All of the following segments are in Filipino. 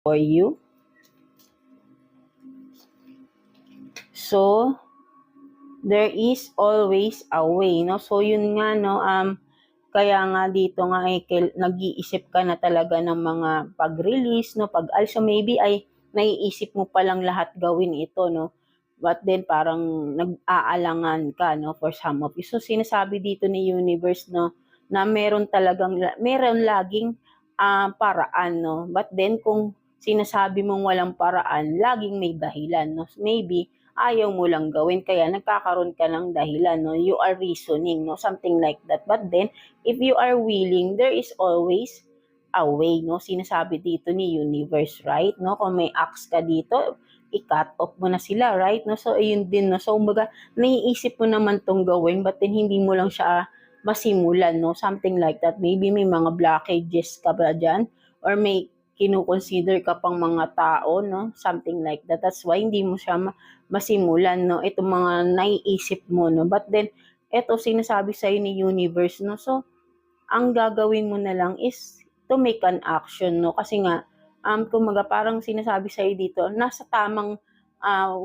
for you. So, there is always a way, no? So, yun nga, no, kaya nga dito nga nag-iisip ka na talaga ng mga pag-release, no? Also maybe ay naiisip mo pa lang lahat gawin ito, no? But then parang nag-aalangan ka, no, for some of you. So, sinasabi dito ni Universe, no, na meron laging paraan, no? But then kung sinasabi mong walang paraan, laging may dahilan, no? Maybe ayaw mo lang gawin, kaya nagkakaroon ka ng dahilan, no? You are reasoning, no? Something like that. But then, if you are willing, there is always a way, no? Sinasabi dito ni Universe, right? No? Kung may axe ka dito, i-cut off mo na sila, right? No? So, ayun din, no? So, umaga, naiisip mo naman tong gawin, but then hindi mo lang siya masimulan, no? Something like that. Maybe may mga blockages ka ba dyan? Or may kinukonsider ka pang mga tao, no? Something like that. That's why hindi mo siya masimulan, no? Itong mga naiisip mo, no? But then, eto sinasabi sa'yo ni Universe, no? So, ang gagawin mo na lang is to make an action, no? Kasi nga, kumaga parang sinasabi sa'yo dito, nasa tamang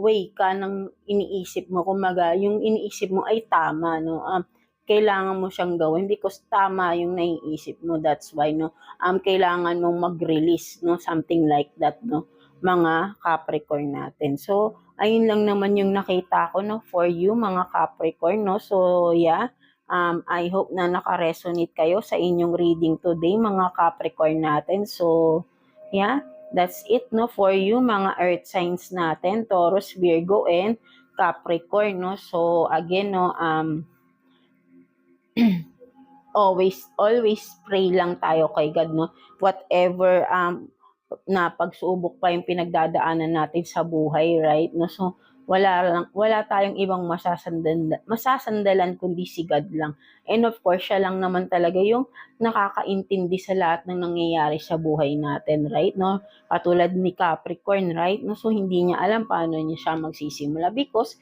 way ka ng iniisip mo. Kumaga, yung iniisip mo ay tama, no? Kailangan mo siyang gawin because tama yung naiisip mo. That's why, no? Kailangan mong mag-release, no? Something like that, no? Mga Capricorn natin. So, ayun lang naman yung nakita ko, no? For you, mga Capricorn, no? So, yeah. I hope na naka-resonate kayo sa inyong reading today, mga Capricorn natin. So, yeah. That's it, no? For you, mga earth signs natin, Taurus, Virgo, and Capricorn, no? So, again, no, always pray lang tayo kay God, no? Whatever na pagsubok pa yung pinagdadaanan natin sa buhay, right? No? So wala tayong ibang masasandalan kundi si God lang. And of course, siya lang naman talaga yung nakakaintindi sa lahat ng nangyayari sa buhay natin, right? No? Katulad ni Capricorn, right? No? So hindi niya alam paano niya siya magsisimula because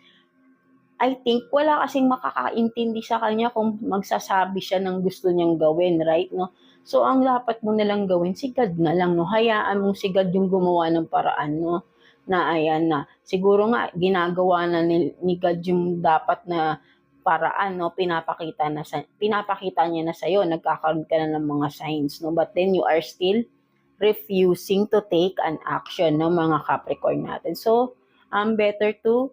I think wala kasing makakaintindi sa kanya kung magsasabi siya ng gusto niyang gawin, right? No? So, ang dapat mo nalang gawin, si God na lang, no? Hayaan mong si God yung gumawa ng paraan, no? Na ayan na. Siguro nga, ginagawa na ni God yung dapat na paraan, no? Pinapakita niya na sa'yo, nagkakaroon ka na ng mga signs, no? But then you are still refusing to take an action, no? Mga Capricorn natin. So, better to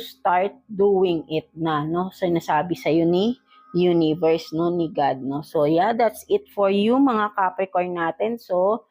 start doing it na, no? So, nasabi sa'yo ni Universe, no? Ni God, no? So, yeah, that's it for you, mga Capricorn natin. So,